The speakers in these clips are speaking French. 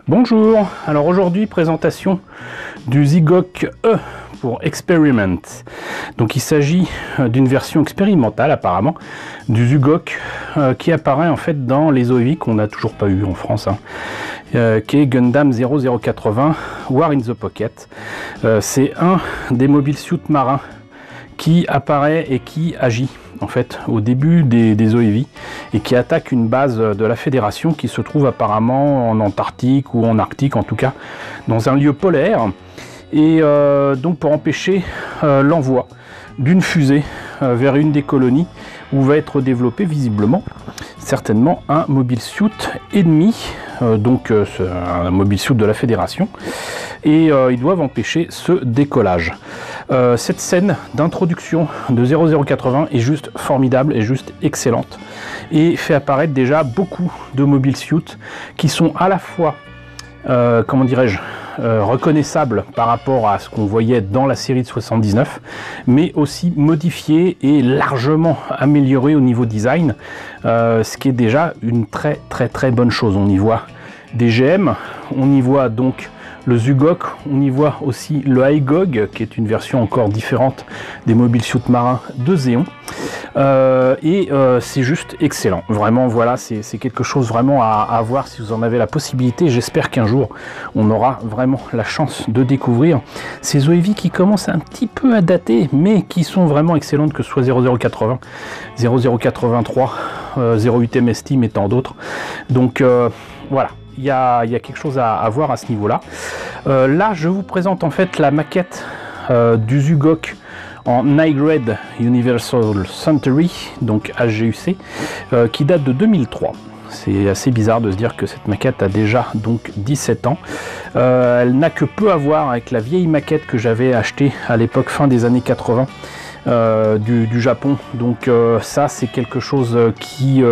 Bonjour, alors aujourd'hui présentation du Zygok E pour Experiment. Donc il s'agit d'une version expérimentale apparemment du Zygok qui apparaît en fait dans les OEV qu'on n'a toujours pas eu en France, qui est Gundam 0080 War in the Pocket. C'est un des mobile suits marins qui apparaît et qui agit en fait au début des OEV et qui attaque une base de la Fédération qui se trouve apparemment en Antarctique ou en Arctique, en tout cas dans un lieu polaire, et donc pour empêcher l'envoi d'une fusée vers une des colonies où va être développé visiblement certainement un mobile suit ennemi, donc un mobile suit de la Fédération, et ils doivent empêcher ce décollage. Cette scène d'introduction de 0080 est juste formidable et juste excellente et fait apparaître déjà beaucoup de mobile suits qui sont à la fois comment dirais-je, reconnaissables par rapport à ce qu'on voyait dans la série de 79, mais aussi modifiés et largement améliorés au niveau design, ce qui est déjà une très bonne chose. On y voit des GM, on y voit donc le Zygok, on y voit aussi le Aigog, qui est une version encore différente des mobile suits marins de Zéon. C'est juste excellent. Vraiment, voilà, c'est quelque chose vraiment à voir si vous en avez la possibilité. J'espère qu'un jour, on aura vraiment la chance de découvrir ces OEV qui commencent un petit peu à dater, mais qui sont vraiment excellentes, que ce soit 0080, 0083, 08 MS Team et tant d'autres. Donc, voilà. Il y a quelque chose à voir à ce niveau-là. Là, je vous présente en fait la maquette du Zygok en High Grade Universal Century, donc HGUC, qui date de 2003. C'est assez bizarre de se dire que cette maquette a déjà donc 17 ans. Elle n'a que peu à voir avec la vieille maquette que j'avais achetée à l'époque fin des années 80. Du Japon, donc ça c'est quelque chose qui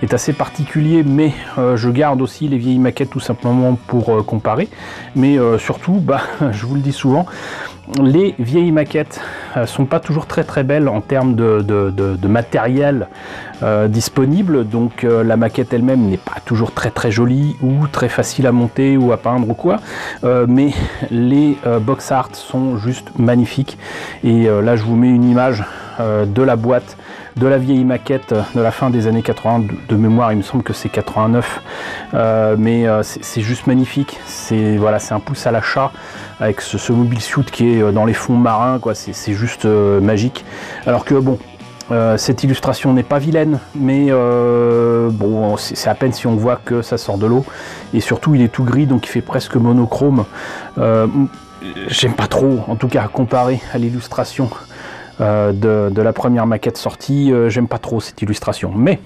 est assez particulier, mais je garde aussi les vieilles maquettes tout simplement pour comparer, mais surtout, je vous le dis souvent, les vieilles maquettes sont pas toujours très belles en termes de matériel disponible, donc la maquette elle-même n'est pas toujours très jolie ou très facile à monter ou à peindre ou quoi, mais les box art sont juste magnifiques. Et là je vous mets une image de la boîte de la vieille maquette de la fin des années 80, de mémoire il me semble que c'est 89, mais c'est juste magnifique. C'est voilà, c'est un pouce à l'achat avec ce mobile suit qui est dans les fonds marins, quoi. C'est juste magique. Alors que bon, cette illustration n'est pas vilaine, mais bon, c'est à peine si on voit que ça sort de l'eau, et surtout il est tout gris, donc il fait presque monochrome. J'aime pas trop, en tout cas comparé à l'illustration de la première maquette sortie, j'aime pas trop cette illustration. Mais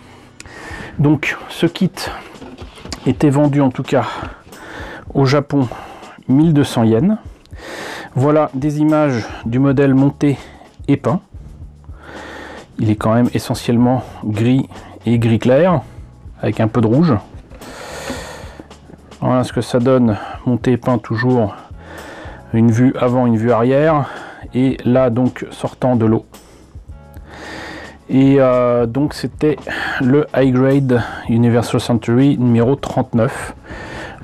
donc ce kit était vendu en tout cas au Japon 1200 yens. Voilà des images du modèle monté et peint. Il est quand même essentiellement gris et gris clair avec un peu de rouge. Voilà ce que ça donne monté et peint, toujours une vue avant, une vue arrière, et là donc sortant de l'eau. Et donc c'était le High Grade Universal Century numéro 39.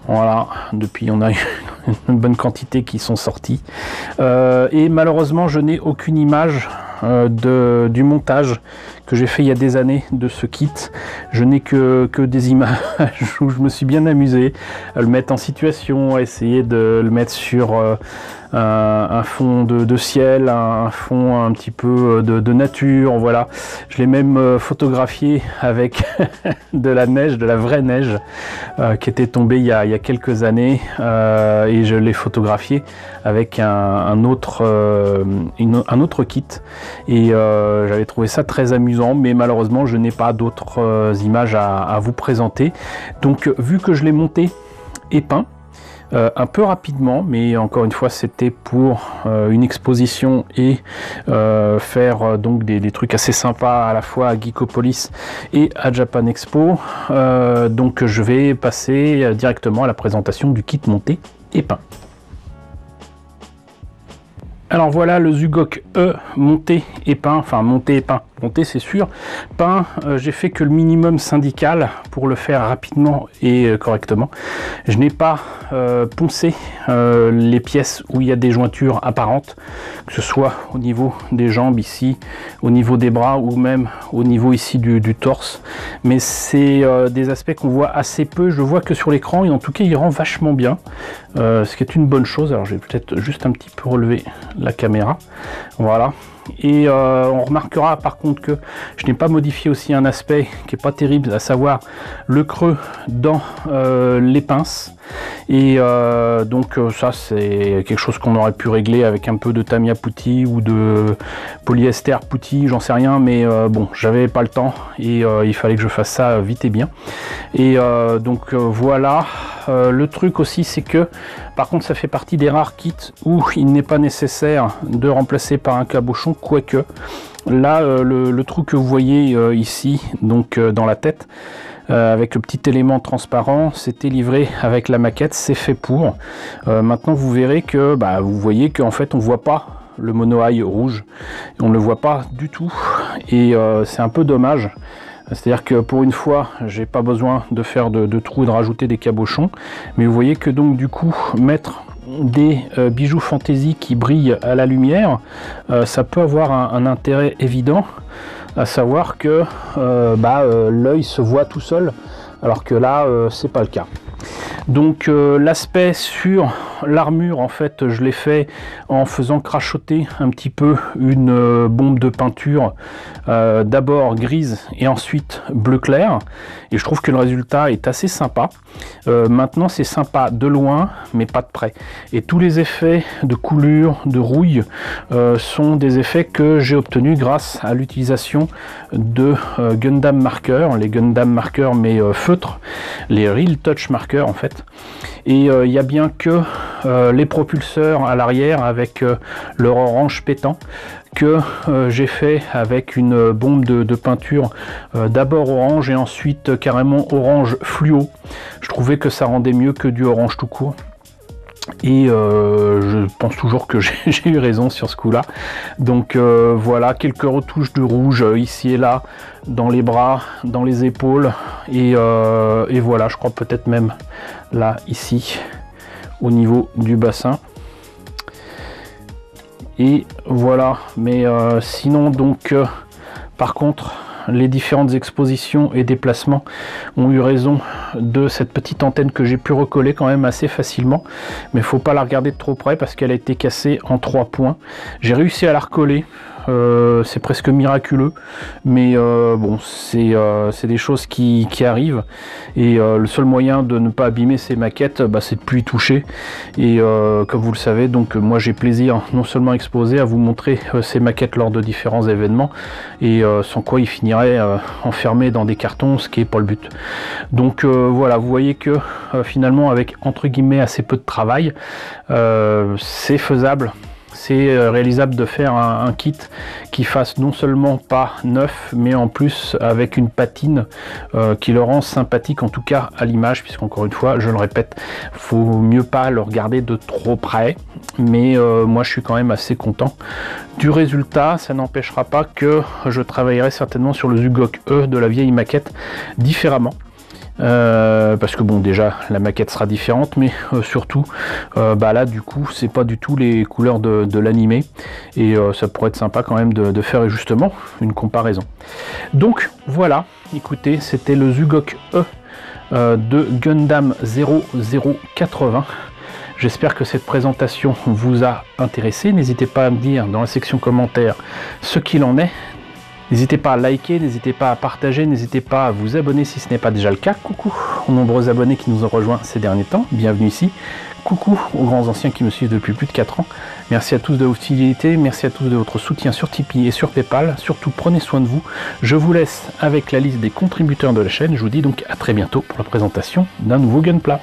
Voilà, depuis on a une bonne quantité qui sont sortis. Et malheureusement je n'ai aucune image du montage que j'ai fait il y a des années de ce kit. Je n'ai que des images où je me suis bien amusé à le mettre en situation, à essayer de le mettre sur un fond de ciel, un fond un petit peu de nature. Voilà, je l'ai même photographié avec de la neige, de la vraie neige qui était tombée il y a quelques années, et je l'ai photographié avec un autre kit, et j'avais trouvé ça très amusant, mais malheureusement je n'ai pas d'autres images à vous présenter. Donc vu que je l'ai monté et peint un peu rapidement, mais encore une fois c'était pour une exposition et faire donc des trucs assez sympas à la fois à Geekopolis et à Japan Expo, donc je vais passer directement à la présentation du kit monté et peint. Alors voilà le Zygok E monté et peint, enfin monté et peint, monter, c'est sûr. Peint, j'ai fait que le minimum syndical pour le faire rapidement et correctement. Je n'ai pas poncé les pièces où il y a des jointures apparentes, que ce soit au niveau des jambes ici, au niveau des bras ou même au niveau ici du torse. Mais c'est des aspects qu'on voit assez peu. Je vois que sur l'écran, et en tout cas il rend vachement bien, ce qui est une bonne chose. Alors je vais peut-être juste un petit peu relever la caméra, voilà. Et on remarquera par contre que je n'ai pas modifié aussi un aspect qui est pas terrible, à savoir le creux dans les pinces. Et donc ça c'est quelque chose qu'on aurait pu régler avec un peu de Tamiya Putty ou de polyester Putty, j'en sais rien, mais bon, j'avais pas le temps et il fallait que je fasse ça vite et bien. Et donc voilà. Le truc aussi, c'est que par contre ça fait partie des rares kits où il n'est pas nécessaire de remplacer par un cabochon, quoique là le trou que vous voyez ici, donc dans la tête, avec le petit élément transparent, c'était livré avec la maquette, c'est fait pour. Maintenant vous verrez que vous voyez qu'en fait on voit pas le monoeil rouge, on ne le voit pas du tout, et c'est un peu dommage. C'est-à-dire que pour une fois, j'ai pas besoin de faire de trous et de rajouter des cabochons. Mais vous voyez que donc du coup, mettre des bijoux fantaisie qui brillent à la lumière, ça peut avoir un intérêt évident, à savoir que l'œil se voit tout seul, alors que là, c'est pas le cas. Donc l'aspect sur l'armure, en fait, je l'ai fait en faisant crachoter un petit peu une bombe de peinture, d'abord grise et ensuite bleu clair, et je trouve que le résultat est assez sympa. Maintenant c'est sympa de loin mais pas de près, et tous les effets de coulure, de rouille sont des effets que j'ai obtenus grâce à l'utilisation de Gundam marqueurs, les Gundam marqueurs mais feutres, les Real Touch marqueurs en fait. Et il y a bien que les propulseurs à l'arrière avec leur orange pétant que j'ai fait avec une bombe de peinture d'abord orange et ensuite carrément orange fluo. Je trouvais que ça rendait mieux que du orange tout court. Et je pense toujours que j'ai eu raison sur ce coup là. Donc voilà, quelques retouches de rouge ici et là dans les bras, dans les épaules, et voilà, je crois peut-être même là ici au niveau du bassin. Et voilà, mais sinon donc par contre les différentes expositions et déplacements ont eu raison de cette petite antenne que j'ai pu recoller quand même assez facilement, mais il faut pas la regarder de trop près parce qu'elle a été cassée en 3 points. J'ai réussi à la recoller, c'est presque miraculeux, mais bon, c'est des choses qui arrivent, et le seul moyen de ne pas abîmer ces maquettes, c'est de plus y toucher. Et comme vous le savez, donc moi j'ai plaisir non seulement à exposer, à vous montrer ces maquettes lors de différents événements, et sans quoi ils finiraient enfermés dans des cartons, ce qui est pas le but. Donc voilà, vous voyez que finalement avec entre guillemets assez peu de travail, c'est faisable. C'est réalisable de faire un kit qui fasse non seulement pas neuf, mais en plus avec une patine qui le rend sympathique, en tout cas à l'image, puisqu'encore une fois, je le répète, faut mieux pas le regarder de trop près, mais moi je suis quand même assez content du résultat. Ça n'empêchera pas que je travaillerai certainement sur le Zugok E de la vieille maquette différemment. Parce que bon, déjà la maquette sera différente, mais surtout là du coup c'est pas du tout les couleurs de l'animé, et ça pourrait être sympa quand même de faire justement une comparaison. Donc voilà, écoutez, c'était le Zugok E de Gundam 0080. J'espère que cette présentation vous a intéressé. N'hésitez pas à me dire dans la section commentaires ce qu'il en est. N'hésitez pas à liker, n'hésitez pas à partager, n'hésitez pas à vous abonner si ce n'est pas déjà le cas. Coucou aux nombreux abonnés qui nous ont rejoints ces derniers temps, bienvenue ici. Coucou aux grands anciens qui me suivent depuis plus de 4 ans. Merci à tous de votre fidélité, merci à tous de votre soutien sur Tipeee et sur Paypal. Surtout prenez soin de vous. Je vous laisse avec la liste des contributeurs de la chaîne. Je vous dis donc à très bientôt pour la présentation d'un nouveau Gunpla.